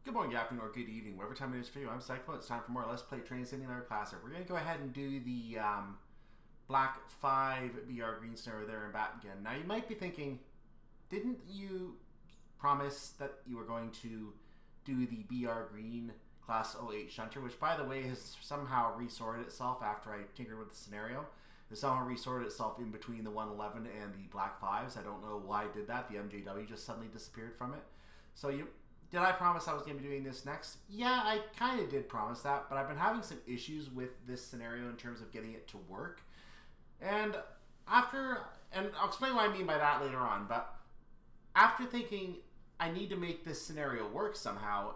Good morning, good afternoon, or good evening, whatever time it is for you. I'm Cyclone. It's time for more Let's Play Train Simulator Classic. We're going to go ahead and do the Black 5 BR Green scenario there and back again. Now, you might be thinking, didn't you promise that you were going to do the BR Green Class 08 Shunter, which, by the way, has somehow resorted itself after I tinkered with the scenario. It somehow resorted itself in between the 111 and the Black 5s. I don't know why I did that. The MJW just suddenly disappeared from it. So did I promise I was going to be doing this next? Yeah, I kind of did promise that, but I've been having some issues with this scenario in terms of getting it to work. And I'll explain what I mean by that later on, but after thinking I need to make this scenario work somehow,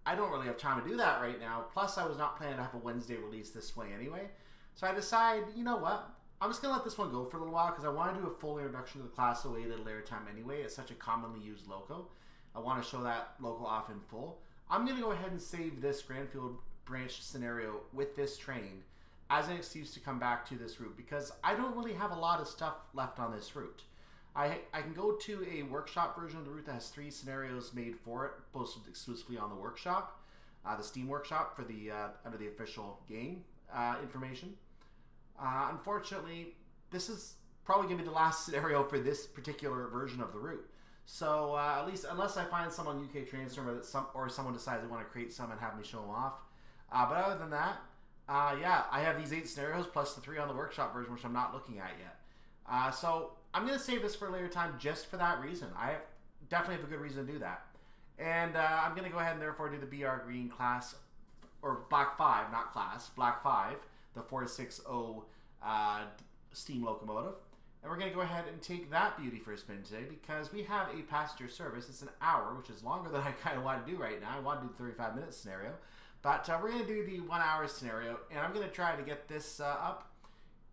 I don't really have time to do that right now. Plus, I was not planning to have a Wednesday release this way anyway. So I decided, you know what? I'm just going to let this one go for a little while because I want to do a full introduction to the Class 08 at a later time anyway. It's such a commonly used loco. I want to show that local off in full. I'm going to go ahead and save this Granfield branch scenario with this train as an excuse to come back to this route because I don't really have a lot of stuff left on this route. I can go to a workshop version of the route that has 3 scenarios made for it, posted exclusively on the workshop, the Steam workshop for the under the official game information. Unfortunately, this is probably going to be the last scenario for this particular version of the route. So at least, unless I find some on UK Transformer or someone decides they want to create some and have me show them off. But other than that, yeah, I have these 8 scenarios plus the 3 on the workshop version, which I'm not looking at yet. So I'm going to save this for a later time just for that reason. Definitely have a good reason to do that. And I'm going to go ahead and therefore do the BR Green class, or Black 5, not class, Black 5, the 460 steam locomotive. And we're going to go ahead and take that beauty for a spin today because we have a passenger service. It's an hour, which is longer than I kind of want to do right now. I want to do the 35-minute scenario. But we're going to do the 1 hour scenario, and I'm going to try to get this up.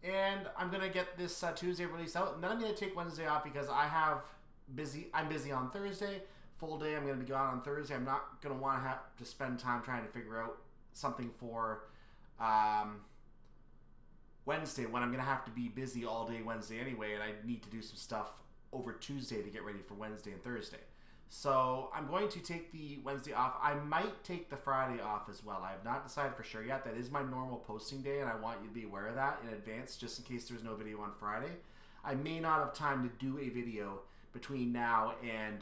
And I'm going to get this Tuesday release out, and then I'm going to take Wednesday off because I'm busy on Thursday. Full day, I'm going to be gone on Thursday. I'm not going to want to have to spend time trying to figure out something for Wednesday when I'm going to have to be busy all day Wednesday anyway, and I need to do some stuff over Tuesday to get ready for Wednesday and Thursday. So I'm going to take the Wednesday off. I might take the Friday off as well. I have not decided for sure yet. That is my normal posting day, and I want you to be aware of that in advance just in case there's no video on Friday. I may not have time to do a video between now and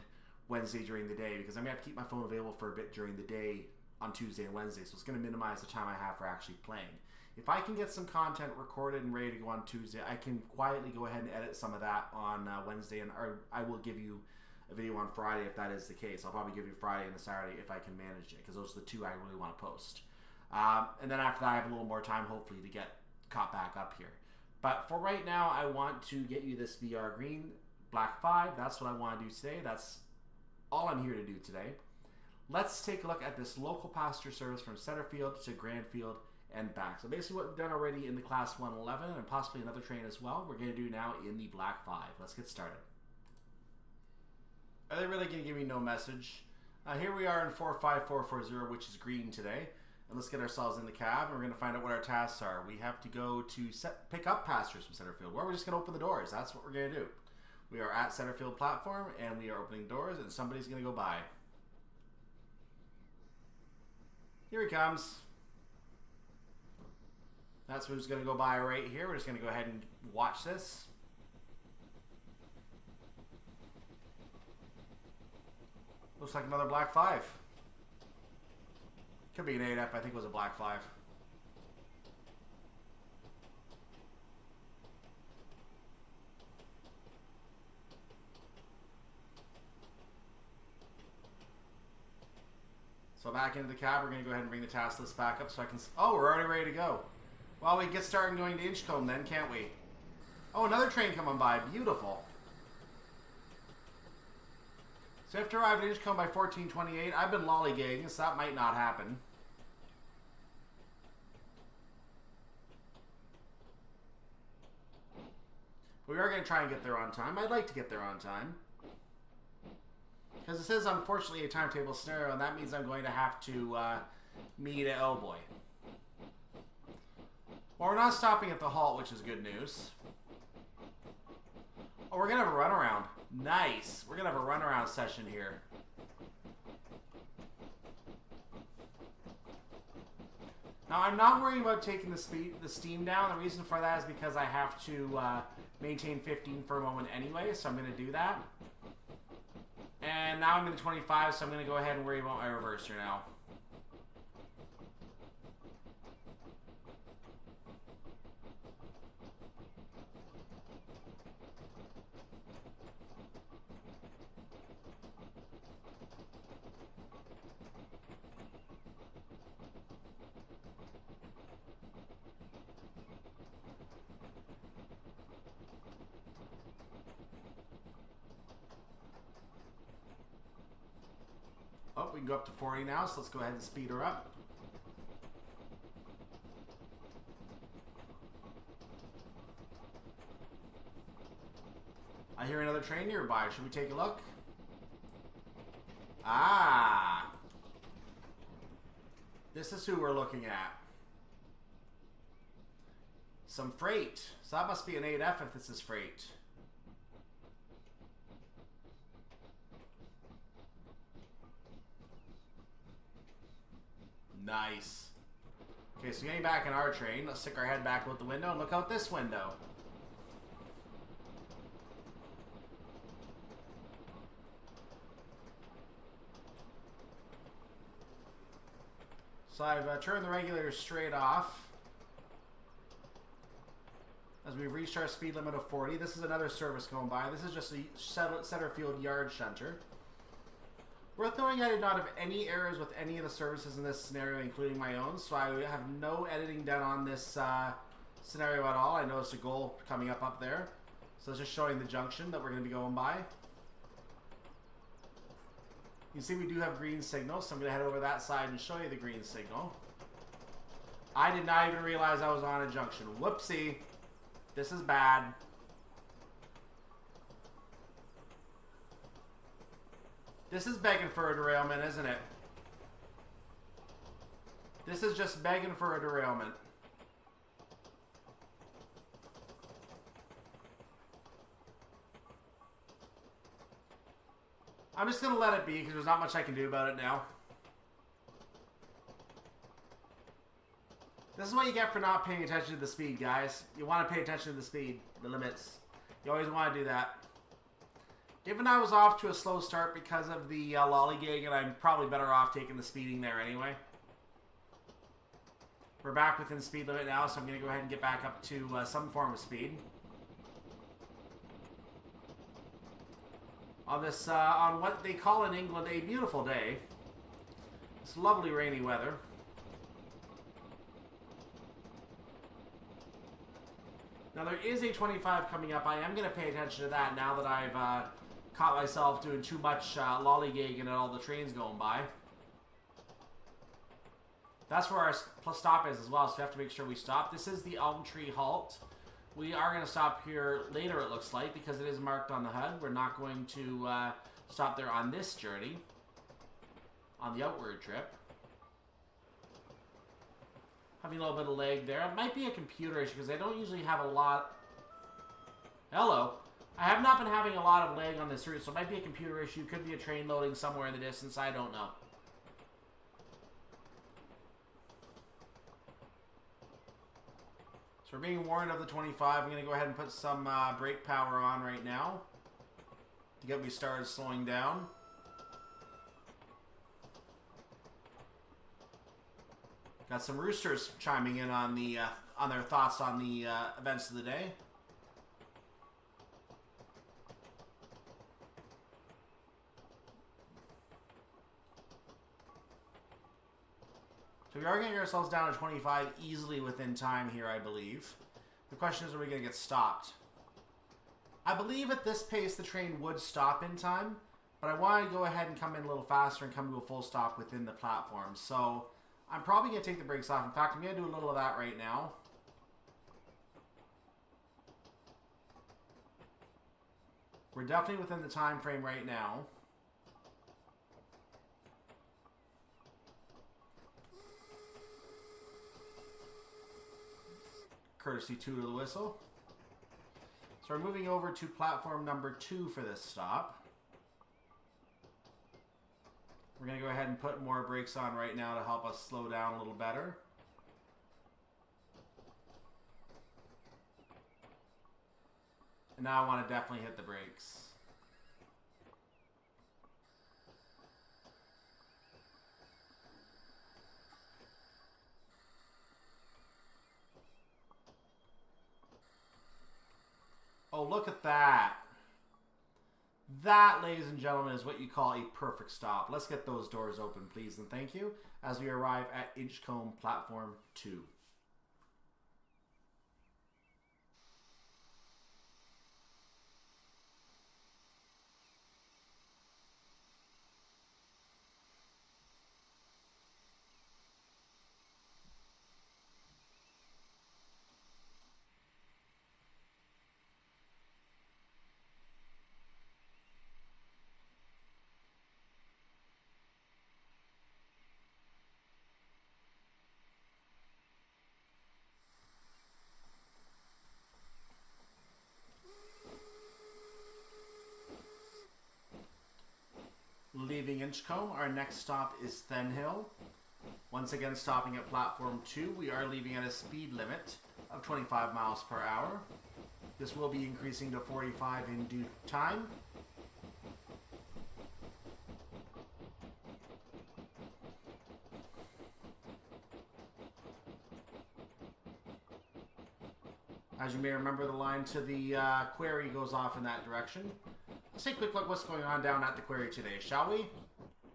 Wednesday during the day because I'm going to have to keep my phone available for a bit during the day on Tuesday and Wednesday, so it's going to minimize the time I have for actually playing. If I can get some content recorded and ready to go on Tuesday, I can quietly go ahead and edit some of that on Wednesday, or I will give you a video on Friday if that is the case. I'll probably give you Friday and a Saturday if I can manage it, because those are the 2 I really want to post. And then after that, I have a little more time, hopefully, to get caught back up here. But for right now, I want to get you this BR Green Black 5. That's what I want to do today. That's all I'm here to do today. Let's take a look at this local passenger service from Setterfield to Granfield and back. So basically what we've done already in the Class 111 and possibly another train as well, we're going to do now in the Black 5. Let's get started. Are they really going to give me no message? Here we are in 45440, which is green today. And let's get ourselves in the cab, and we're going to find out what our tasks are. We have to go to pick up passengers from Setterfield, or we're just going to open the doors. That's what we're going to do. We are at Setterfield platform, and we are opening doors, and somebody's going to go by. Here he comes. That's who's going to go by right here. We're just going to go ahead and watch this. Looks like another Black 5. Could be an 8F. I think it was a Black 5. So back into the cab, we're going to go ahead and bring the task list back up so I can... Oh, we're already ready to go. Well, we can get started going to Inchcombe then, can't we? Oh, another train coming by. Beautiful. So we have to arrive at Inchcombe by 14:28. I've been lollygagging, so that might not happen. But we are going to try and get there on time. I'd like to get there on time. Because this is unfortunately a timetable scenario, and that means I'm going to have to meet at Oh boy. Well, we're not stopping at the Halt, which is good news. Oh, we're going to have a runaround. Nice. We're going to have a runaround session here. Now, I'm not worrying about taking the steam down. The reason for that is because I have to maintain 15 for a moment anyway, so I'm going to do that. And now I'm in 25, so I'm going to go ahead and worry about my reverser now. Oh, we can go up to 40 now, so let's go ahead and speed her up. I hear another train nearby. Should we take a look? Ah! This is who we're looking at. Some freight. So that must be an 8F if this is freight. Nice. Okay, so getting back in our train, let's stick our head back out the window and look out this window. So I've turned the regulators straight off as we've reached our speed limit of 40. This is another service going by. This is just a Setterfield yard shunter. Worth knowing, I did not have any errors with any of the services in this scenario, including my own, so I have no editing done on this scenario at all. I noticed a goal coming up there. So it's just showing the junction that we're going to be going by. You can see we do have green signal, so I'm going to head over that side and show you the green signal. I did not even realize I was on a junction. Whoopsie. This is bad. This is begging for a derailment, isn't it? This is just begging for a derailment. I'm just going to let it be because there's not much I can do about it now. This is what you get for not paying attention to the speed, guys. You want to pay attention to the speed, the limits. You always want to do that. Given I was off to a slow start because of the lollygag, and I'm probably better off taking the speeding there anyway. We're back within speed limit now, so I'm going to go ahead and get back up to some form of speed. On this, on what they call in England a beautiful day. It's lovely rainy weather. Now there is a 25 coming up. I am going to pay attention to that now that I've caught myself doing too much lollygagging at all the trains going by. That's where our stop is as well, so we have to make sure we stop. This is the Elmtree Halt. We are going to stop here later, it looks like, because it is marked on the HUD. We're not going to stop there on this journey, on the outward trip. Having a little bit of lag there. It might be a computer issue because I don't usually have a lot. Hello. I have not been having a lot of lag on this route, so it might be a computer issue. Could be a train loading somewhere in the distance. I don't know. So we're being warned of the 25. I'm going to go ahead and put some brake power on right now to get me started slowing down. Got some roosters chiming in on the on their thoughts on the events of the day. So we are getting ourselves down to 25 easily within time here, I believe. The question is, are we going to get stopped? I believe at this pace the train would stop in time, but I want to go ahead and come in a little faster and come to a full stop within the platform. So I'm probably going to take the brakes off. In fact, I'm going to do a little of that right now. We're definitely within the time frame right now. Courtesy toot of the whistle. So we're moving over to platform number 2 for this stop. We're going to go ahead and put more brakes on right now to help us slow down a little better. And now I want to definitely hit the brakes. Oh, look at that. That, ladies and gentlemen, is what you call a perfect stop. Let's get those doors open, please, and thank you, as we arrive at Inchcombe Platform 2. Leaving Inchcombe, our next stop is Thenhill. Once again, stopping at platform 2, we are leaving at a speed limit of 25 miles per hour. This will be increasing to 45 in due time. As you may remember, the line to the quarry goes off in that direction. Let's take a quick look what's going on down at the quarry today, shall we?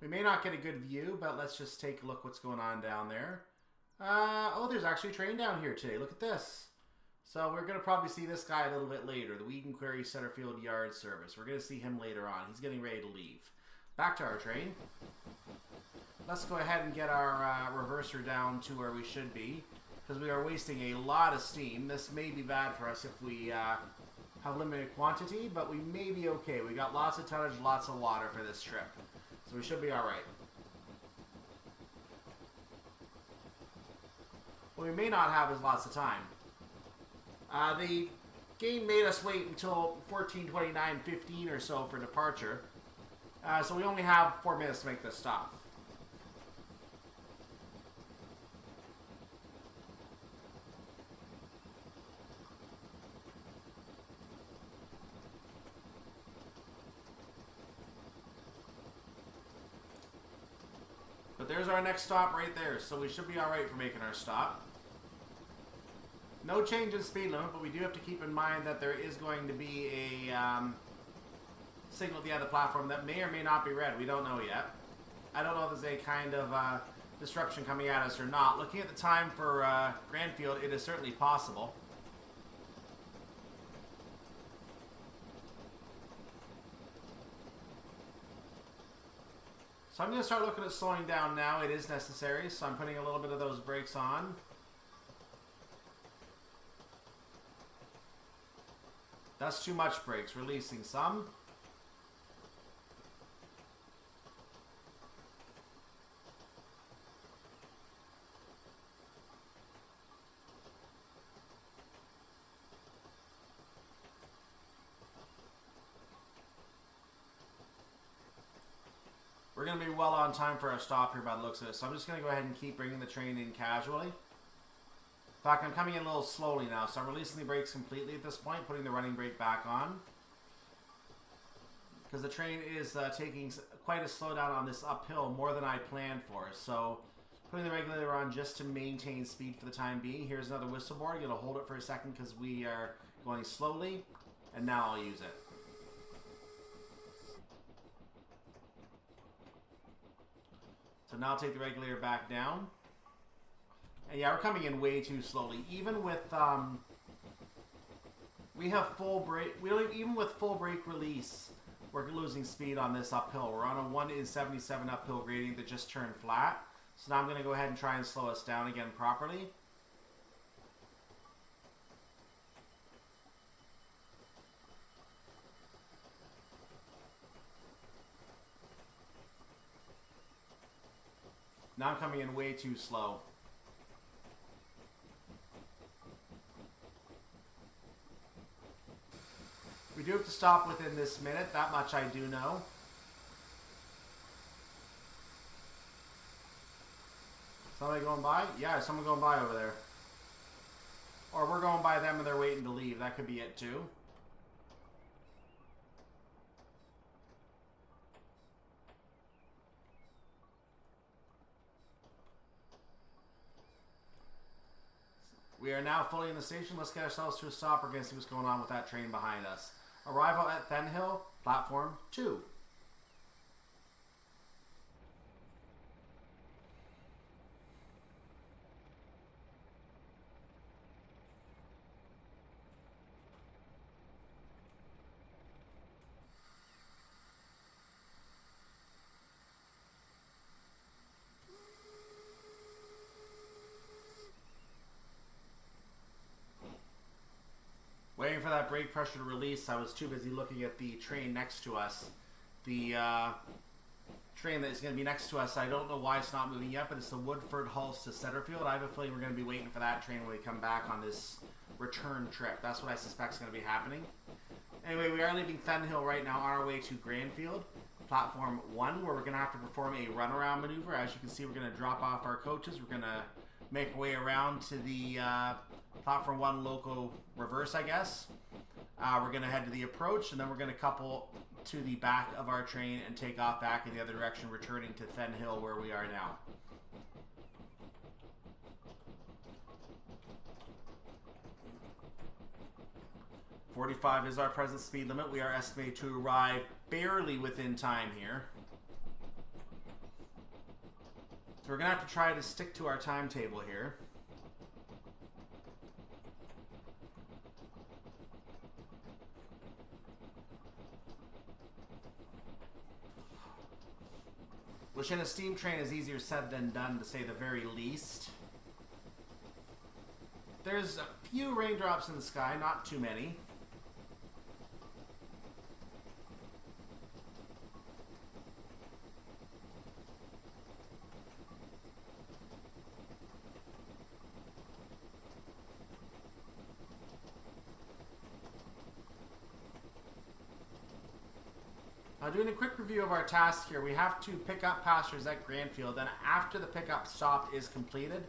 We may not get a good view, but let's just take a look what's going on down there. Oh, there's actually a train down here today. Look at this. So we're going to probably see this guy a little bit later, the Wheaton Quarry Setterfield Yard Service. We're going to see him later on. He's getting ready to leave. Back to our train. Let's go ahead and get our reverser down to where we should be, because we are wasting a lot of steam. This may be bad for us if we have limited quantity, but we may be okay. We got lots of tonnage, lots of water for this trip, so we should be all right. What we may not have is lots of time. The game made us wait until 14:29:15 or so for departure, so we only have 4 minutes to make this stop. But there's our next stop right there, so we should be alright for making our stop. No change in speed limit, but we do have to keep in mind that there is going to be a signal at the end of the platform that may or may not be red. We don't know yet. I don't know if there's a kind of disruption coming at us or not. Looking at the time for Granfield, it is certainly possible. So I'm going to start looking at slowing down now. It is necessary, so I'm putting a little bit of those brakes on. That's too much brakes. Releasing some. We're going to be well on time for our stop here by the looks of it, so I'm just going to go ahead and keep bringing the train in casually. In fact, I'm coming in a little slowly now, so I'm releasing the brakes completely at this point, putting the running brake back on. Because the train is taking quite a slowdown on this uphill, more than I planned for. So, putting the regulator on just to maintain speed for the time being. Here's another whistle board. You're going to hold it for a second because we are going slowly. And now I'll use it. So now I'll take the regulator back down. And yeah, we're coming in way too slowly. Even with we have full brake. Even with full brake release, we're losing speed on this uphill. We're on a 1 in 77 uphill gradient that just turned flat. So now I'm going to go ahead and try and slow us down again properly. Now I'm coming in way too slow. We do have to stop within this minute, that much I do know. Somebody going by? Yeah, someone going by over there. Or we're going by them and they're waiting to leave. That could be it too. We are now fully in the station. Let's get ourselves to a stop. We're going to see what's going on with that train behind us. Arrival at Thenhill, platform 2. Waiting for that brake pressure to release. I was too busy looking at the train next to us. The train that is going to be next to us, I don't know why it's not moving yet, but it's the Woodford Halt to Setterfield. I have a feeling we're going to be waiting for that train when we come back on this return trip. That's what I suspect is going to be happening. Anyway, we are leaving Thenhill right now on our way to Granfield, platform 1, where we're going to have to perform a runaround maneuver. As you can see, we're going to drop off our coaches. We're going to make our way around to the platform 1 local reverse, I guess. We're going to head to the approach, and then we're going to couple to the back of our train and take off back in the other direction, returning to Thenhill where we are now. .45 is our present speed limit. We are estimated to arrive barely within time here. So we're going to have to try to stick to our timetable here. Which in a steam train is easier said than done, to say the very least. There's a few raindrops in the sky, not too many. Doing a quick review of our task here, we have to pick up passengers at Granfield. Then after the pickup stop is completed,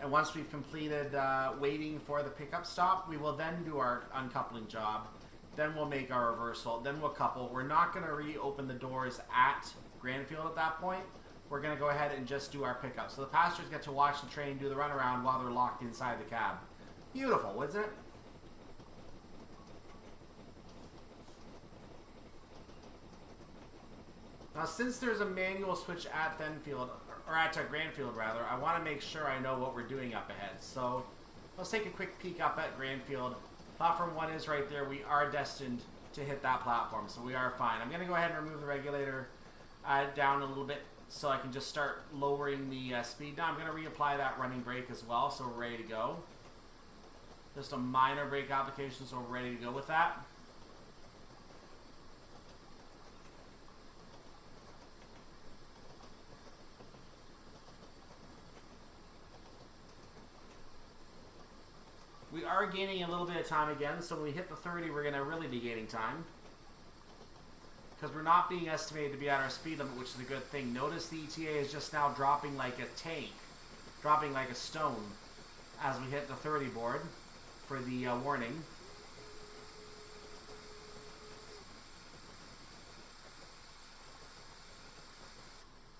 and once we've completed waiting for the pickup stop, we will then do our uncoupling job. Then we'll make our reversal. Then we'll couple. We're not going to reopen the doors at Granfield at that point. We're going to go ahead and just do our pickup. So the passengers get to watch the train do the runaround while they're locked inside the cab. Beautiful, isn't it? Now, since there's a manual switch at Thenfield, or at Granfield rather, I want to make sure I know what we're doing up ahead. So let's take a quick peek up at Granfield. Platform 1 is right there. We are destined to hit that platform, so we are fine. I'm going to go ahead and remove the regulator down a little bit so I can just start lowering the speed. Now I'm going to reapply that running brake as well, so we're ready to go. Just a minor brake application, so we're ready to go with that. We are gaining a little bit of time again, so when we hit the 30, we're going to really be gaining time. Because we're not being estimated to be at our speed limit, which is a good thing. Notice the ETA is just now dropping like a tank, dropping like a stone as we hit the 30 board for the warning.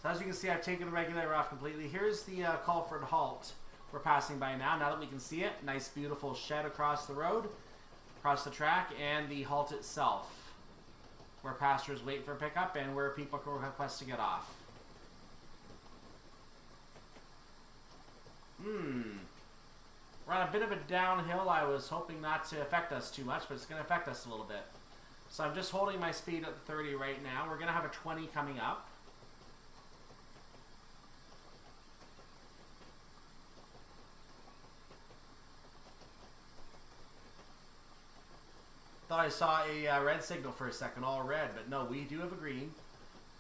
So as you can see, I've taken the regulator off completely. Here's the Culford Halt we're passing by now that we can see it. Nice, beautiful shed across the road, across the track, and the halt itself, where passengers wait for pickup and where people can request to get off. We're on a bit of a downhill. I was hoping not to affect us too much, but it's going to affect us a little bit. So I'm just holding my speed at 30 right now. We're going to have a 20 coming up. Thought I saw a red signal for a second, all red, but no, we do have a green.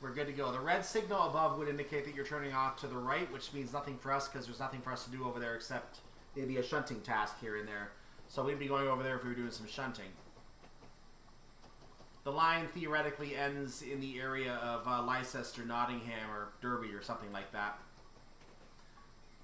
We're good to go. The red signal above would indicate that you're turning off to the right, which means nothing for us because there's nothing for us to do over there except maybe a shunting task here and there. So we'd be going over there if we were doing some shunting. The line theoretically ends in the area of Leicester, Nottingham, or Derby or something like that.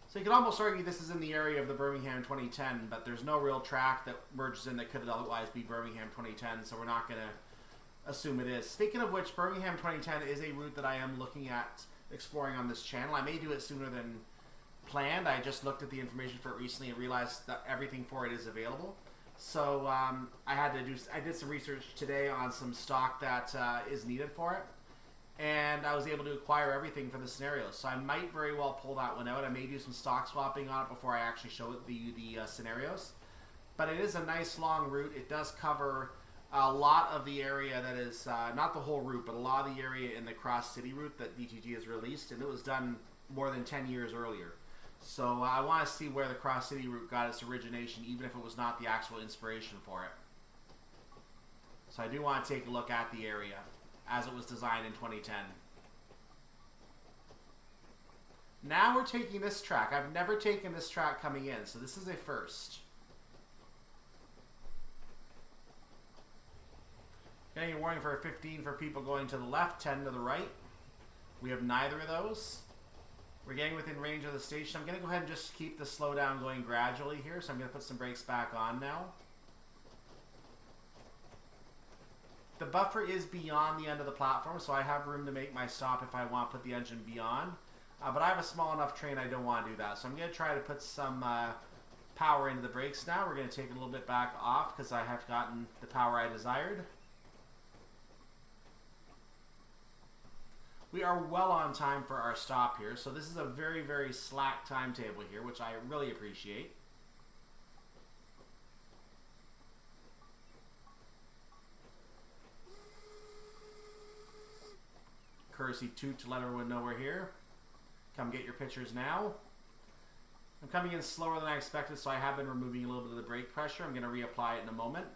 So you could almost argue this is in the area of the Birmingham 2010, but there's no real track that merges in that could otherwise be Birmingham 2010, so we're not going to assume it is. Speaking of which, Birmingham 2010 is a route that I am looking at exploring on this channel. I may do it sooner than planned. I just looked at the information for it recently and realized that everything for it is available. So I did some research today on some stock that is needed for it, and I was able to acquire everything for the scenario. So I might very well pull that one out. I may do some stock swapping on it before I actually show it the scenarios. But it is a nice long route. It does cover a lot of the area that is, not the whole route, but a lot of the area in the cross-city route that DTG has released, and it was done more than 10 years earlier. So I want to see where the cross-city route got its origination, even if it was not the actual inspiration for it. So I do want to take a look at the area as it was designed in 2010. Now we're taking this track. I've never taken this track coming in, so this is a first. Getting a warning for a 15 for people going to the left, 10 to the right. We have neither of those. We're getting within range of the station. I'm going to go ahead and just keep the slowdown going gradually here. So I'm going to put some brakes back on now. The buffer is beyond the end of the platform, so I have room to make my stop if I want to put the engine beyond. But I have a small enough train I don't want to do that. So I'm going to try to put some power into the brakes now. We're going to take it a little bit back off because I have gotten the power I desired. We are well on time for our stop here, so this is a very, very slack timetable here, which I really appreciate. Courtesy toot to let everyone know we're here. Come get your pictures now. I'm coming in slower than I expected, so I have been removing a little bit of the brake pressure. I'm going to reapply it in a moment.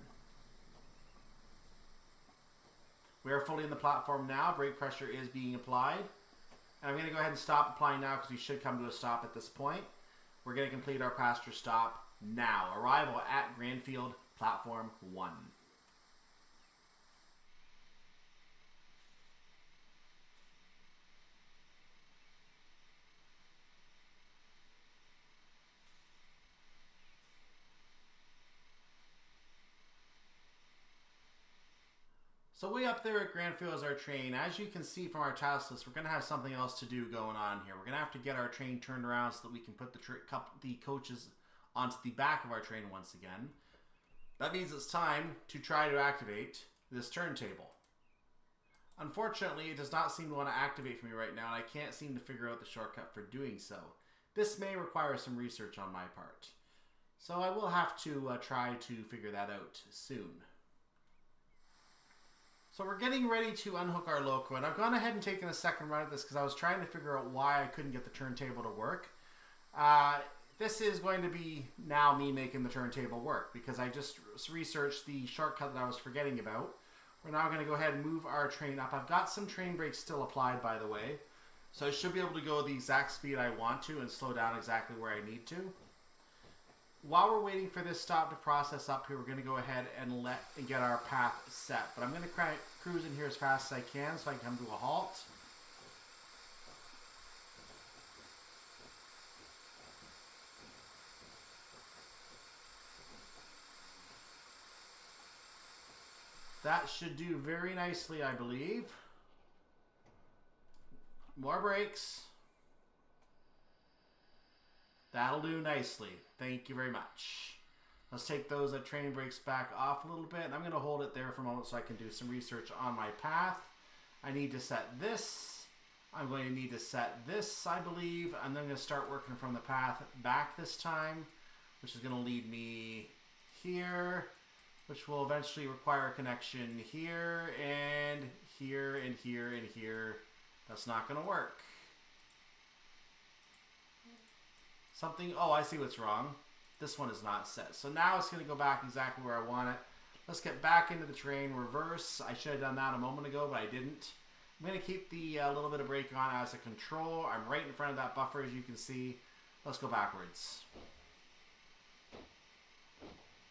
We are fully in the platform now. Brake pressure is being applied. And I'm going to go ahead and stop applying now because we should come to a stop at this point. We're going to complete our passenger stop now. Arrival at Granfield, Platform 1. So way up there at Granfield is our train. As you can see from our task list, we're going to have something else to do going on here. We're going to have to get our train turned around so that we can put the coaches onto the back of our train once again. That means it's time to try to activate this turntable. Unfortunately, it does not seem to want to activate for me right now, and I can't seem to figure out the shortcut for doing so. This may require some research on my part. So I will have to try to figure that out soon. So we're getting ready to unhook our loco, and I've gone ahead and taken a second run at this because I was trying to figure out why I couldn't get the turntable to work. This is going to be now me making the turntable work because I just researched the shortcut that I was forgetting about. We're now going to go ahead and move our train up. I've got some train brakes still applied, by the way, so I should be able to go the exact speed I want to and slow down exactly where I need to. While we're waiting for this stop to process up here, we're going to go ahead and get our path set. But I'm going to cruise in here as fast as I can so I can come to a halt. That should do very nicely, I believe. More brakes. That'll do nicely. Thank you very much. Let's take those train brakes back off a little bit. And I'm going to hold it there for a moment so I can do some research on my path. I need to set this. I'm going to need to set this, I believe. And then I'm going to start working from the path back this time, which is going to lead me here, which will eventually require a connection here and here and here and here. That's not going to work. Oh, I see what's wrong. This one is not set. So now it's going to go back exactly where I want it. Let's get back into the train, reverse. I should have done that a moment ago, but I didn't. I'm going to keep the little bit of brake on as a control. I'm right in front of that buffer, as you can see. Let's go backwards.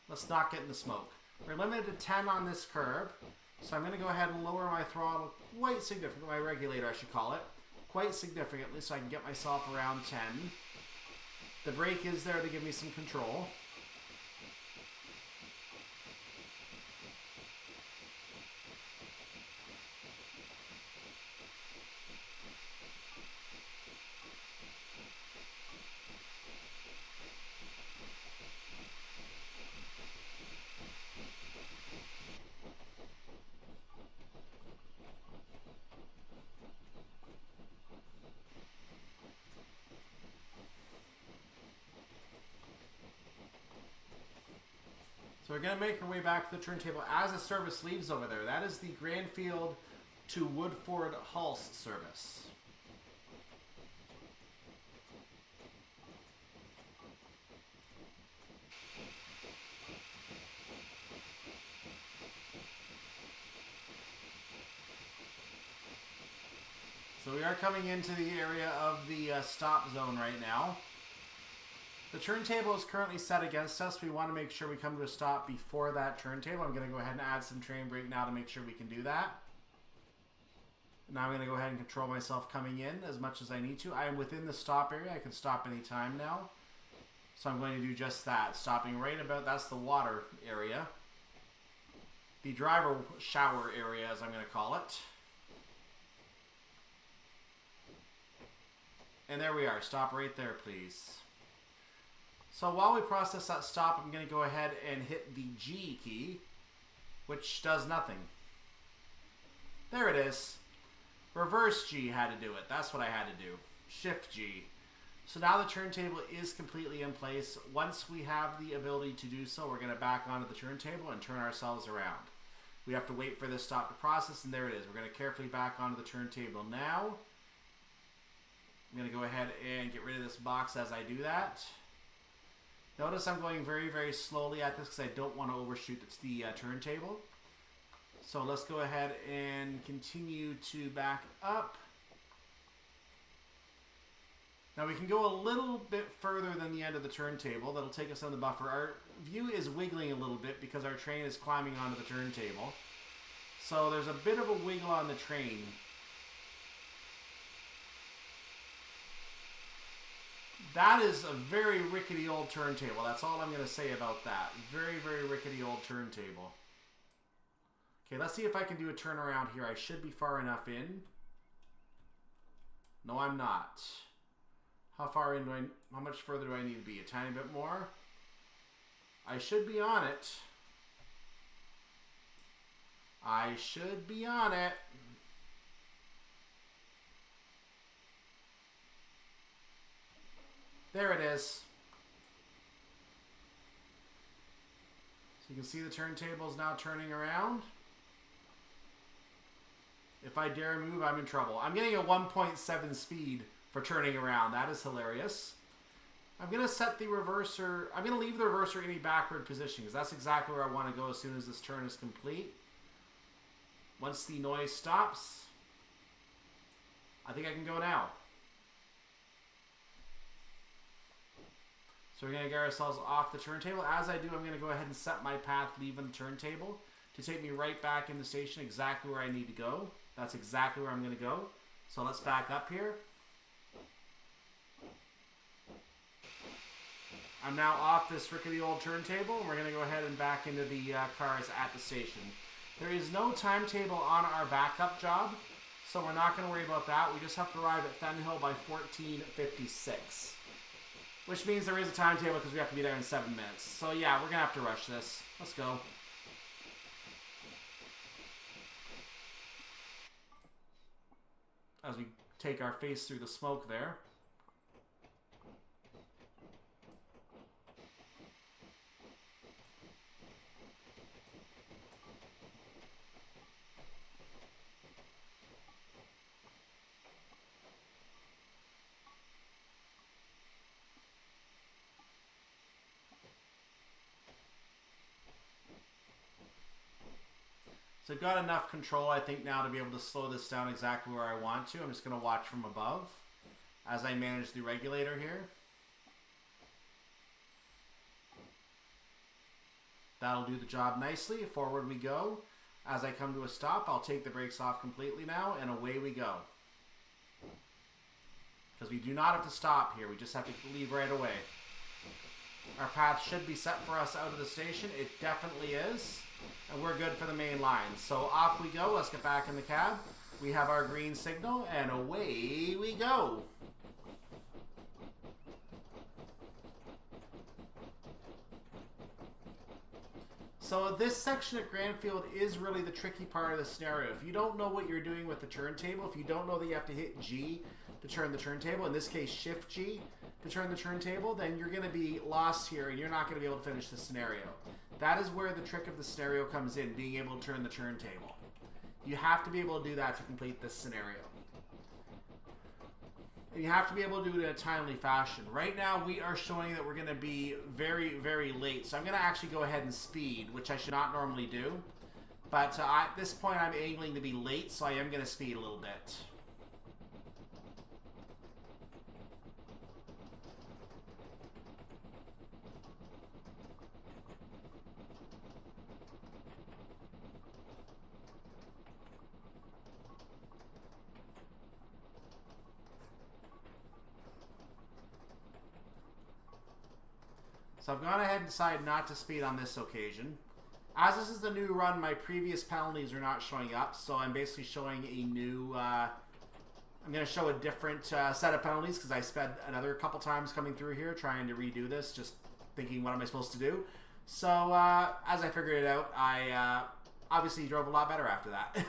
Let's not get in the smoke. We're limited to 10 on this curve, so I'm going to go ahead and lower my throttle quite significantly, my regulator I should call it, quite significantly so I can get myself around 10. The brake is there to give me some control. going to make our way back to the turntable as the service leaves over there. That is the Granfield to Woodford Halt service. So we are coming into the area of the stop zone right now. The turntable is currently set against us. We want to make sure we come to a stop before that turntable. I'm going to go ahead and add some train brake now to make sure we can do that. Now I'm going to go ahead and control myself coming in as much as I need to. I am within the stop area. I can stop any time now. So I'm going to do just that. Stopping right about, that's the water area. The driver shower area, as I'm going to call it. And there we are. Stop right there, please. So while we process that stop, I'm going to go ahead and hit the G key, which does nothing. There it is. Reverse G had to do it. That's what I had to do. Shift G. So now the turntable is completely in place. Once we have the ability to do so, we're going to back onto the turntable and turn ourselves around. We have to wait for this stop to process, and there it is. We're going to carefully back onto the turntable now. I'm going to go ahead and get rid of this box as I do that. Notice I'm going very, very slowly at this because I don't want to overshoot the turntable. So let's go ahead and continue to back up. Now we can go a little bit further than the end of the turntable. That'll take us on the buffer. Our view is wiggling a little bit because our train is climbing onto the turntable. So there's a bit of a wiggle on the train. That is a very rickety old turntable. That's all I'm going to say about that. Very, very rickety old turntable. Okay, let's see if I can do a turnaround here. I should be far enough in. No, I'm not. How far in do how much further do I need to be? A tiny bit more? I should be on it. I should be on it. There it is. So you can see the turntable is now turning around. If I dare move, I'm in trouble. I'm getting a 1.7 speed for turning around. That is hilarious. I'm going to set the reverser. I'm going to leave the reverser in a backward position because that's exactly where I want to go as soon as this turn is complete. Once the noise stops, I think I can go now. So we're going to get ourselves off the turntable. As I do, I'm going to go ahead and set my path leaving the turntable to take me right back in the station exactly where I need to go. That's exactly where I'm going to go. So let's back up here. I'm now off this rickety old turntable, and we're going to go ahead and back into the cars at the station. There is no timetable on our backup job, so we're not going to worry about that. We just have to arrive at Thenhill by 14:56. Which means there is a timetable because we have to be there in 7 minutes. So yeah, we're going to have to rush this. Let's go. As we take our face through the smoke there. So I've got enough control, I think, now to be able to slow this down exactly where I want to. I'm just going to watch from above as I manage the regulator here. That'll do the job nicely. Forward we go. As I come to a stop, I'll take the brakes off completely now, and away we go. Because we do not have to stop here. We just have to leave right away. Our path should be set for us out of the station. It definitely is. And we're good for the main line. So off we go. Let's get back in the cab. We have our green signal, and away we go. So this section at Granfield is really the tricky part of the scenario. If you don't know what you're doing with the turntable, if you don't know that you have to hit G to turn the turntable, in this case Shift G to turn the turntable, then you're going to be lost here and you're not going to be able to finish the scenario. That is where the trick of the scenario comes in, being able to turn the turntable. You have to be able to do that to complete this scenario. And you have to be able to do it in a timely fashion. Right now we are showing that we're going to be very, very late. So I'm going to actually go ahead and speed, which I should not normally do. But at this point I'm angling to be late, so I am going to speed a little bit. So I've gone ahead and decided not to speed on this occasion. As this is the new run, my previous penalties are not showing up, so I'm basically showing a new... I'm going to show a different set of penalties because I spent another couple times coming through here trying to redo this, just thinking what am I supposed to do. So as I figured it out, I obviously drove a lot better after that.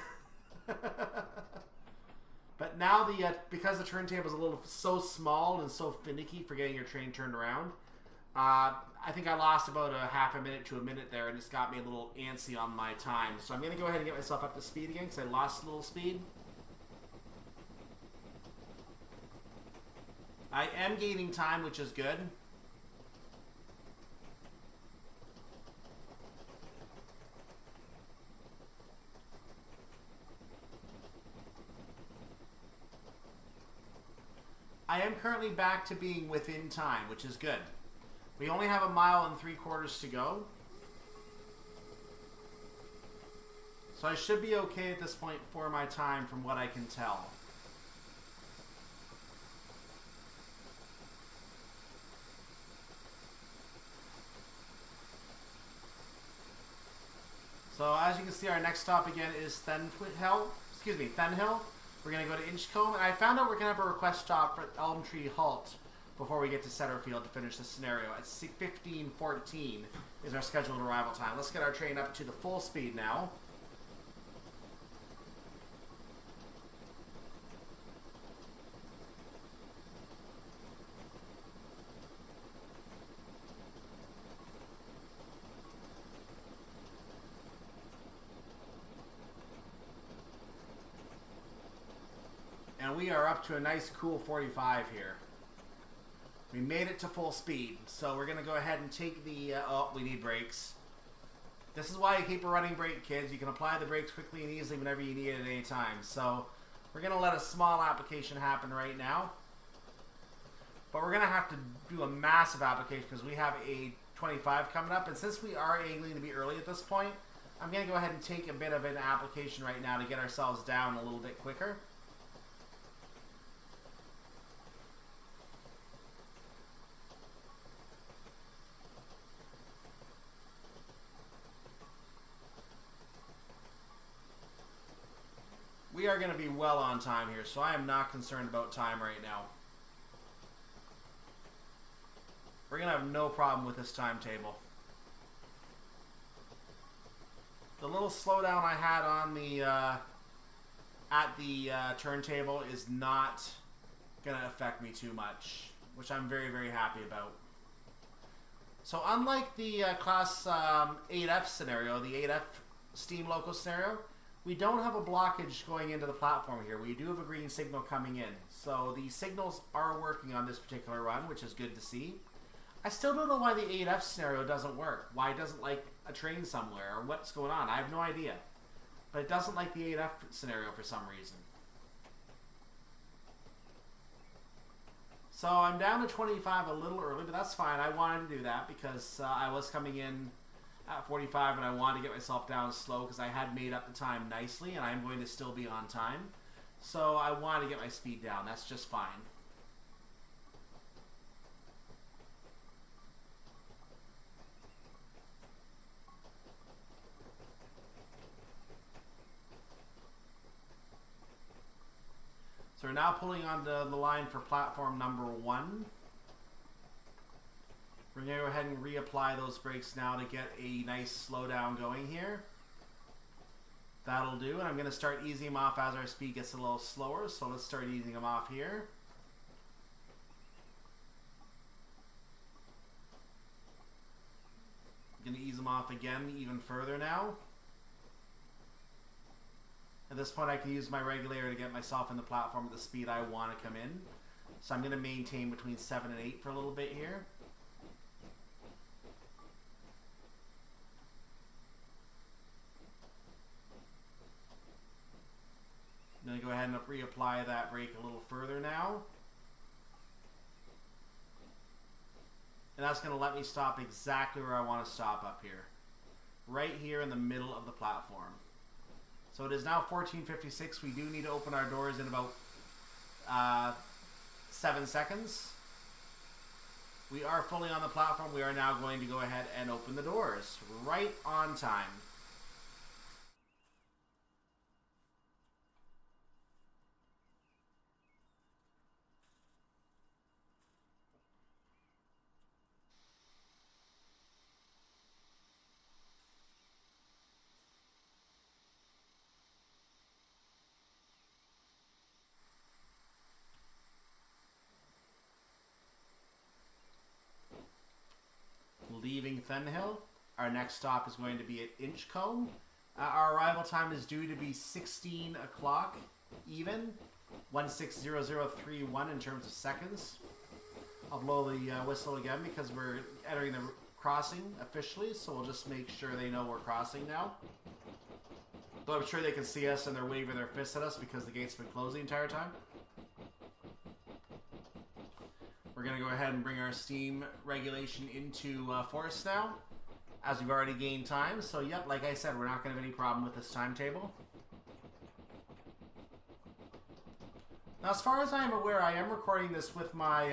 But now, because the turntable is a little so small and so finicky for getting your train turned around, I think I lost about a half a minute to a minute there, and it's got me a little antsy on my time. So I'm going to go ahead and get myself up to speed again because I lost a little speed. I am gaining time, which is good. I am currently back to being within time, which is good. We only have 1.75 miles to go. So I should be okay at this point for my time from what I can tell. So as you can see, our next stop again is Thenhill. We're going to go to Inchcombe. And I found out we're going to have a request stop for Elmtree Halt before we get to Setterfield to finish the scenario. At 15:14 is our scheduled arrival time. Let's get our train up to the full speed now. And we are up to a nice cool 45 here. We made it to full speed, so we're going to go ahead and take the... oh, we need brakes. This is why you keep a running brake, kids. You can apply the brakes quickly and easily whenever you need it at any time. So we're going to let a small application happen right now. But we're going to have to do a massive application because we have a 25 coming up. And since we are angling to be early at this point, I'm going to go ahead and take a bit of an application right now to get ourselves down a little bit quicker. We are going to be well on time here, so I am not concerned about time right now. We're going to have no problem with this timetable. The little slowdown I had on the at the turntable is not going to affect me too much, which I'm very, very happy about. So unlike the Class 8F scenario, the 8F Steam Loco scenario, we don't have a blockage going into the platform here. We do have a green signal coming in. So the signals are working on this particular run, which is good to see. I still don't know why the 8F scenario doesn't work. Why it doesn't like a train somewhere or what's going on. I have no idea. But it doesn't like the 8F scenario for some reason. So I'm down to 25 a little early, but that's fine. I wanted to do that because I was coming in at 45 and I wanted to get myself down slow because I had made up the time nicely and I'm going to still be on time. So I wanted to get my speed down. That's just fine. So we're now pulling onto the line for platform number 1. We're going to go ahead and reapply those brakes now to get a nice slowdown going here. That'll do. And I'm going to start easing them off as our speed gets a little slower. So let's start easing them off here. off again even further now. At this point, I can use my regulator to get myself in the platform at the speed I want to come in. So I'm going to maintain between 7 and 8 for a little bit here. I'm going to go ahead and reapply that brake a little further now. And that's going to let me stop exactly where I want to stop up here. Right here in the middle of the platform. So it is now 14:56. We do need to open our doors in about 7 seconds. We are fully on the platform. We are now going to go ahead and open the doors. Right on time. Leaving Thenhill. Our next stop is going to be at Inchcombe. Our arrival time is due to be 16 o'clock even. 160031 in terms of seconds. I'll blow the whistle again because we're entering the crossing officially, so we'll just make sure they know we're crossing now. Though I'm sure they can see us and they're waving their fists at us because the gate's been closed the entire time. We're going to go ahead and bring our steam regulation into force now, as we've already gained time. So, yep, like I said, we're not going to have any problem with this timetable. Now, as far as I am aware, I am recording this with my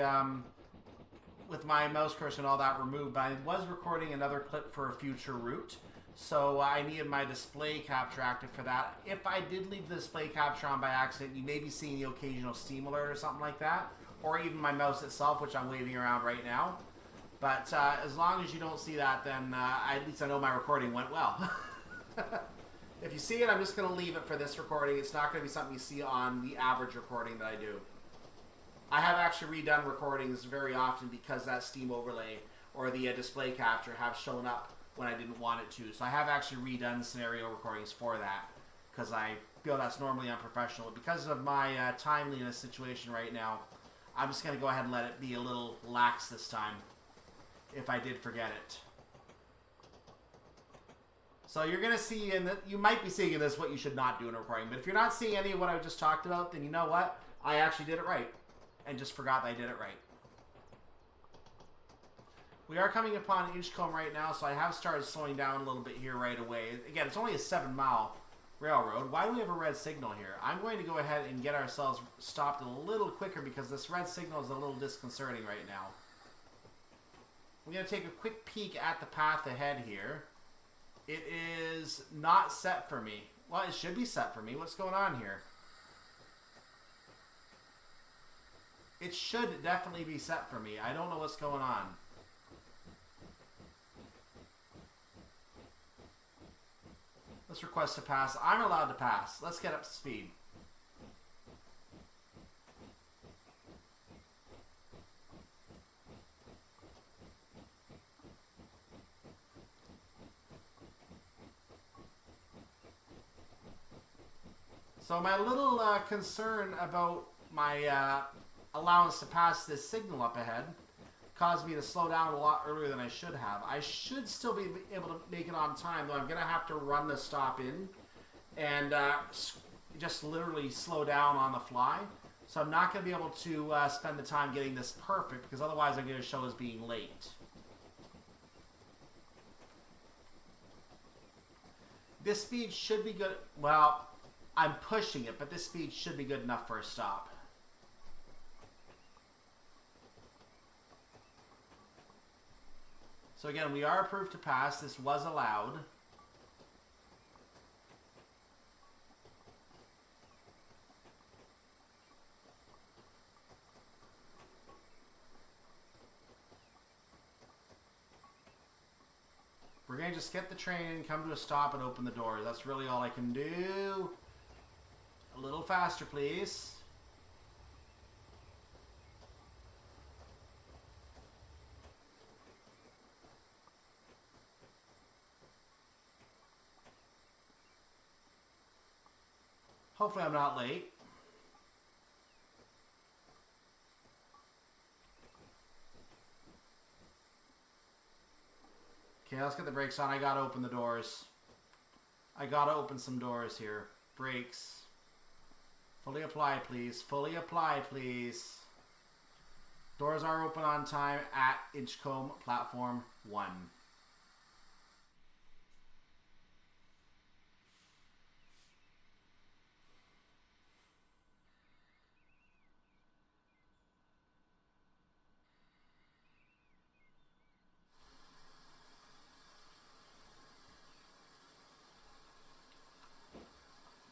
mouse cursor and all that removed, but I was recording another clip for a future route. So I needed my display capture active for that. If I did leave the display capture on by accident, you may be seeing the occasional steam alert or something like that. Or even my mouse itself, which I'm waving around right now. But as long as you don't see that, then at least I know my recording went well. If you see it, I'm just going to leave it for this recording. It's not going to be something you see on the average recording that I do. I have actually redone recordings very often because that steam overlay or the display capture have shown up when I didn't want it to. So I have actually redone scenario recordings for that because I feel that's normally unprofessional. But because of my timeliness situation right now, I'm just going to go ahead and let it be a little lax this time, if I did forget it. So you're going to see, you might be seeing in this what you should not do in a recording, but if you're not seeing any of what I just talked about, then you know what? I actually did it right, and just forgot that I did it right. We are coming upon Inchcombe right now, so I have started slowing down a little bit here right away. Again, it's only a 7-mile railroad. Why do we have a red signal here? I'm going to go ahead and get ourselves stopped a little quicker because this red signal is a little disconcerting right now. We're going to take a quick peek at the path ahead here. It is not set for me. Well, it should be set for me. What's going on here? It should definitely be set for me. I don't know what's going on. Let's request to pass. I'm allowed to pass. Let's get up to speed. So my little concern about my allowance to pass this signal up ahead caused me to slow down a lot earlier than I should have. I should still be able to make it on time, though I'm going to have to run the stop in and just literally slow down on the fly. So I'm not going to be able to spend the time getting this perfect, because otherwise I'm going to show as being late. This speed should be good. Well, I'm pushing it, but this speed should be good enough for a stop. So again, we are approved to pass. This was allowed. We're going to just get the train in, come to a stop, and open the doors. That's really all I can do. A little faster, please. Hopefully I'm not late. Okay, let's get the brakes on. I gotta open the doors. I gotta open some doors here. Brakes. Fully apply, please. Fully apply, please. Doors are open on time at Inchcombe, platform 1.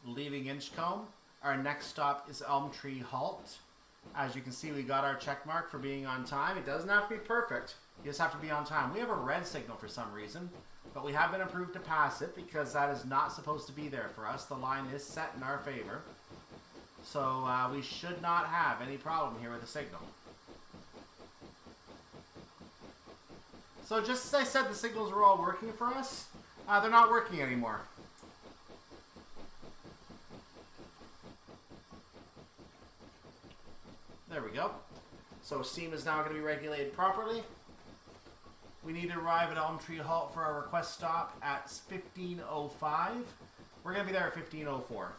Leaving Inchcombe. Our next stop is Elmtree Halt. As you can see, we got our check mark for being on time. It doesn't have to be perfect. You just have to be on time. We have a red signal for some reason, but we have been approved to pass it because that is not supposed to be there for us. The line is set in our favor. So we should not have any problem here with the signal. So just as I said, the signals were all working for us. They're not working anymore. There we go. So steam is now going to be regulated properly. We need to arrive at Elmtree Halt for our request stop at 15:05. We're going to be there at 15:04.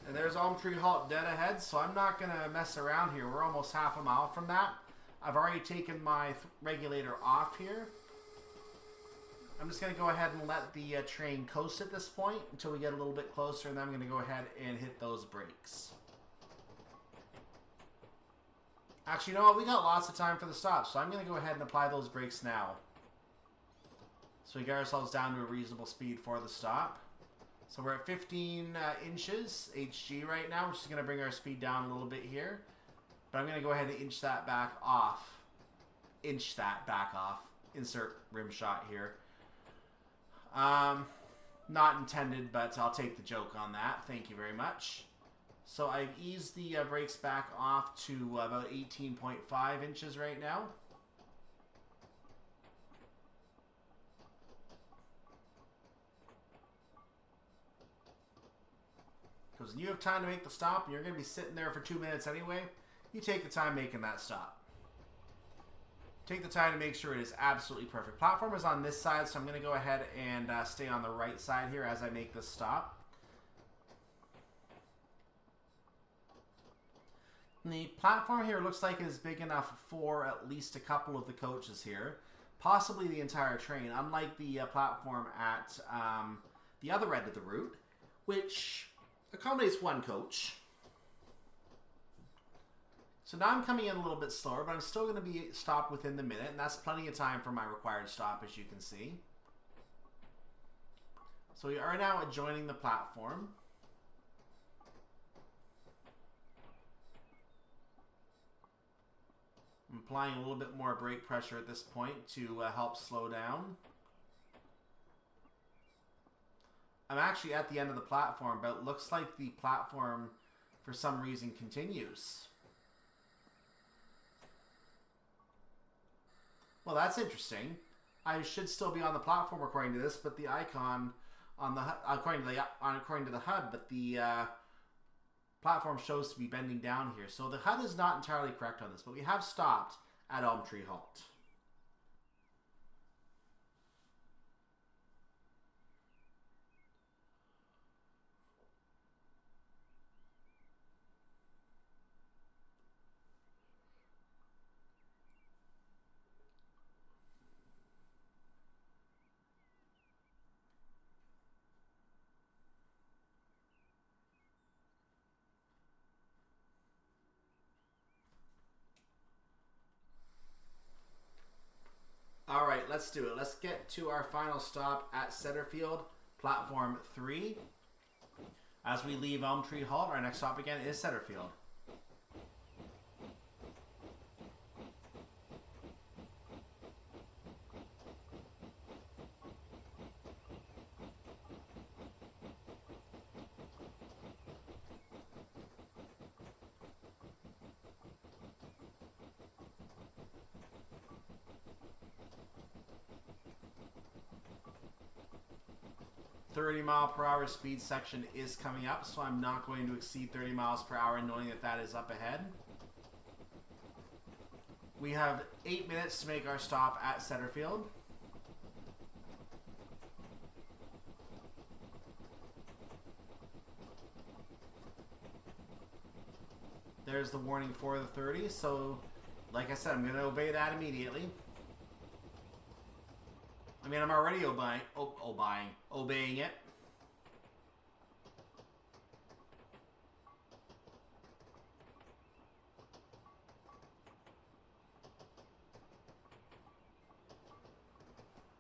And there's Elmtree Halt dead ahead, so I'm not going to mess around here. We're almost half a mile from that. I've already taken my regulator off here. I'm just going to go ahead and let the train coast at this point until we get a little bit closer, and then I'm going to go ahead and hit those brakes. Actually, you know what? We got lots of time for the stop, so I'm going to go ahead and apply those brakes now. So we get ourselves down to a reasonable speed for the stop. So we're at 15 inches HG right now, which is going to bring our speed down a little bit here. But I'm going to go ahead and inch that back off. Inch that back off. Insert rim shot here. Not intended, but I'll take the joke on that. Thank you very much. So I've eased the brakes back off to about 18.5 inches right now. Because you have time to make the stop, and you're going to be sitting there for 2 minutes anyway. You take the time making that stop. Take the time to make sure it is absolutely perfect. Platform is on this side, so I'm going to go ahead and stay on the right side here as I make this stop. The platform here looks like it is big enough for at least a couple of the coaches here. Possibly the entire train, unlike the platform at the other end of the route, which accommodates one coach. So now I'm coming in a little bit slower, but I'm still going to be stopped within the minute, and that's plenty of time for my required stop, as you can see. So we are now adjoining the platform. I'm applying a little bit more brake pressure at this point to help slow down. I'm actually at the end of the platform, but it looks like the platform, for some reason, continues. Well, that's interesting. I should still be on the platform according to this, but the icon on the according to the HUD, but the platform shows to be bending down here. So the HUD is not entirely correct on this, but we have stopped at Elmtree Halt. All right, let's do it. Let's get to our final stop at Setterfield, platform 3. As we leave Elmtree Halt, our next stop again is Setterfield. 30-mile-per-hour speed section is coming up, so I'm not going to exceed 30 miles per hour knowing that that is up ahead. We have 8 minutes to make our stop at Setterfield. There's the warning for the 30, so like I said, I'm going to obey that immediately. I mean, I'm already obeying it.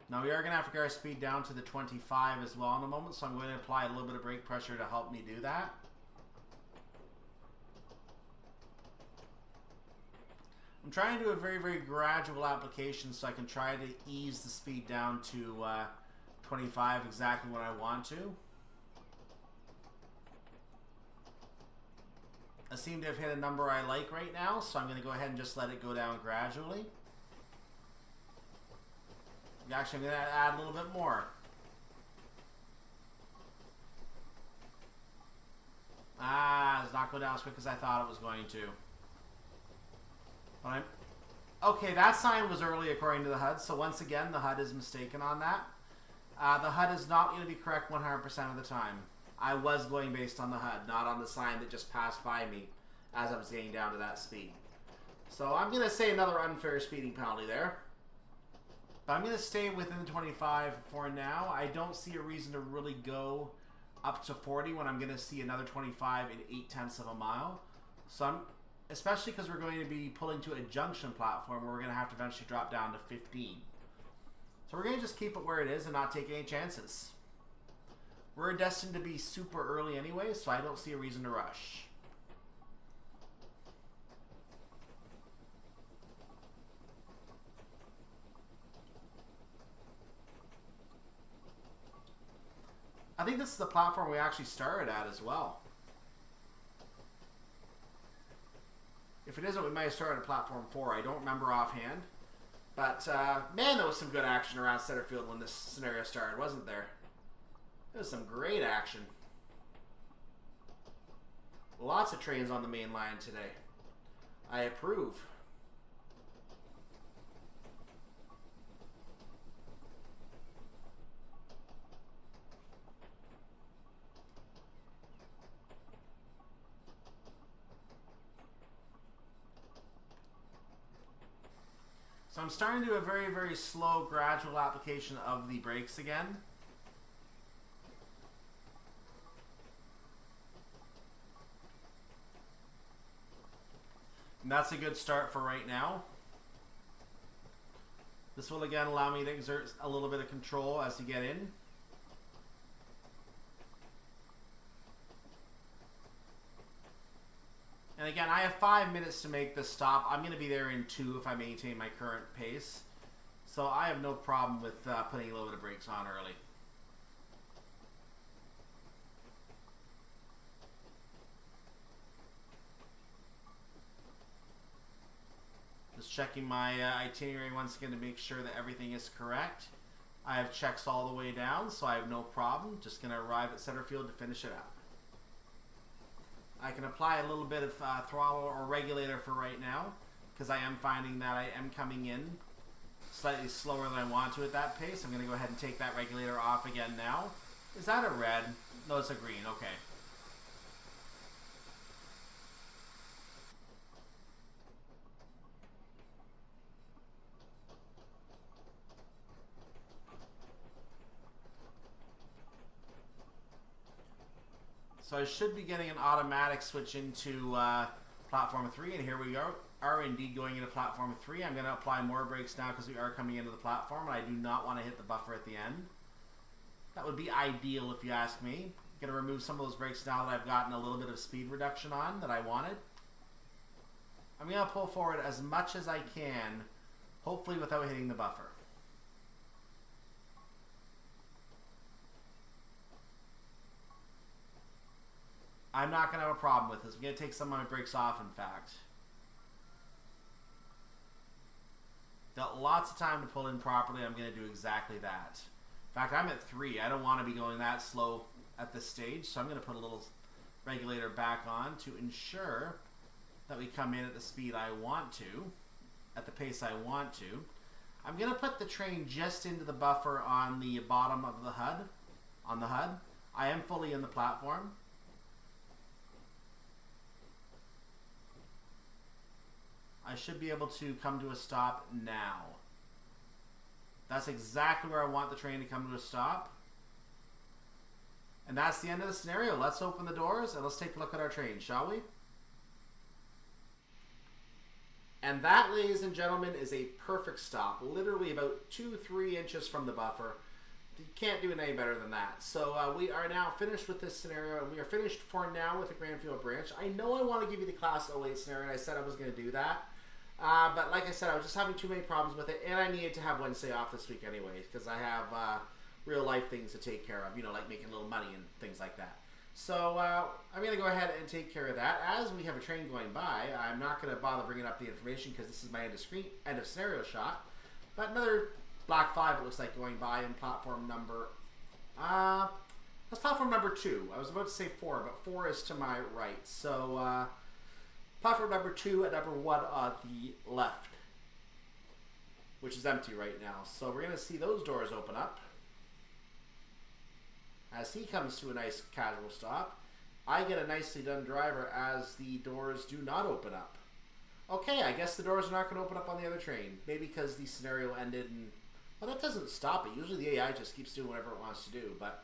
Now we are going to have to get our speed down to the 25 as well in a moment, so I'm going to apply a little bit of brake pressure to help me do that. I'm trying to do a very, very gradual application so I can try to ease the speed down to 25 exactly when I want to. I seem to have hit a number I like right now, so I'm going to go ahead and just let it go down gradually. Actually, I'm going to add a little bit more. It's not going down as quick as I thought it was going to. Okay, that sign was early according to the HUD, so once again, the HUD is mistaken on that. The HUD is not going to be correct 100% of the time. I was going based on the HUD, not on the sign that just passed by me as I was getting down to that speed. So I'm going to say another unfair speeding penalty there. But I'm going to stay within 25 for now. I don't see a reason to really go up to 40 when I'm going to see another 25 in 0.8 of a mile. So especially because we're going to be pulling to a junction platform where we're going to have to eventually drop down to 15. So we're going to just keep it where it is and not take any chances. We're destined to be super early anyway, so I don't see a reason to rush. I think this is the platform we actually started at as well. If it isn't, we might have started at platform 4. I don't remember offhand. But, man, there was some good action around Setterfield when this scenario started, wasn't there? There was some great action. Lots of trains on the main line today. I approve. So I'm starting to do a very, very slow, gradual application of the brakes again. And that's a good start for right now. This will again allow me to exert a little bit of control as you get in. And again, I have 5 minutes to make this stop. I'm going to be there in 2 if I maintain my current pace. So I have no problem with putting a little bit of brakes on early. Just checking my itinerary once again to make sure that everything is correct. I have checks all the way down, so I have no problem. Just going to arrive at Setterfield to finish it up. I can apply a little bit of throttle or regulator for right now because I am finding that I am coming in slightly slower than I want to at that pace. I'm going to go ahead and take that regulator off again now. Is that a red? No, it's a green. Okay. So I should be getting an automatic switch into platform 3, and here we are indeed going into platform 3. I'm going to apply more brakes now because we are coming into the platform, and I do not want to hit the buffer at the end. That would be ideal if you ask me. I'm going to remove some of those brakes now that I've gotten a little bit of speed reduction on that I wanted. I'm going to pull forward as much as I can, hopefully without hitting the buffer. I'm not going to have a problem with this. I'm going to take some of my brakes off, in fact. Got lots of time to pull in properly. I'm going to do exactly that. In fact, I'm at 3. I don't want to be going that slow at this stage, so I'm going to put a little regulator back on to ensure that we come in at the speed I want to, at the pace I want to. I'm going to put the train just into the buffer on the bottom of the HUD, on the HUD. I am fully in the platform. I should be able to come to a stop now. That's exactly where I want the train to come to a stop. And that's the end of the scenario. Let's open the doors and let's take a look at our train, shall we? And that, ladies and gentlemen, is a perfect stop. Literally about 2-3 inches from the buffer. You can't do it any better than that. So we are now finished with this scenario, and we are finished for now with the Granfield branch. I know I want to give you the Class 08 scenario, and I said I was going to do that. But like I said, I was just having too many problems with it, and I needed to have Wednesday off this week anyways, because I have real life things to take care of, you know, like making a little money and things like that. So I'm going to go ahead and take care of that. As we have a train going by, I'm not going to bother bringing up the information because this is my end of scenario shot. But another Black 5, it looks like, going by in platform number... that's platform number 2. I was about to say 4, but 4 is to my right. So platform number 2 and number 1 on the left, which is empty right now. So we're going to see those doors open up. As he comes to a nice casual stop, I get a nicely done driver as the doors do not open up. Okay, I guess the doors are not going to open up on the other train. Maybe because the scenario ended and... Well, that doesn't stop it. Usually the AI just keeps doing whatever it wants to do. But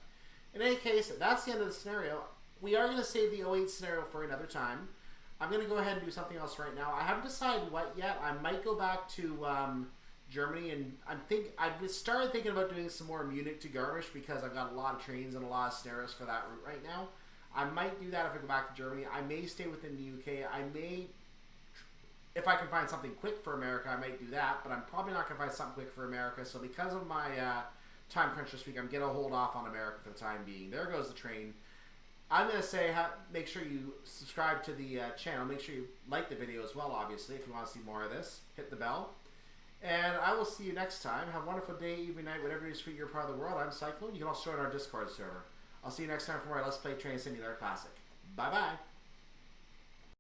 in any case, that's the end of the scenario. We are going to save the 08 scenario for another time. I'm going to go ahead and do something else right now. I haven't decided what yet. I might go back to... Germany, and I've started thinking about doing some more Munich to Garmisch because I've got a lot of trains and a lot of scenarios for that route right now. I might do that if I go back to Germany. I may stay within the UK. I may, if I can find something quick for America, I might do that, but I'm probably not going to find something quick for America, so because of my time crunch this week, I'm going to hold off on America for the time being. There goes the train. I'm going to say, make sure you subscribe to the channel. Make sure you like the video as well, obviously, if you want to see more of this. Hit the bell. And I will see you next time. Have a wonderful day, evening, night, whatever it is for your part of the world. I'm Cyclone. You can also join our Discord server. I'll see you next time for more Let's Play Train Simulator Classic. Bye-bye.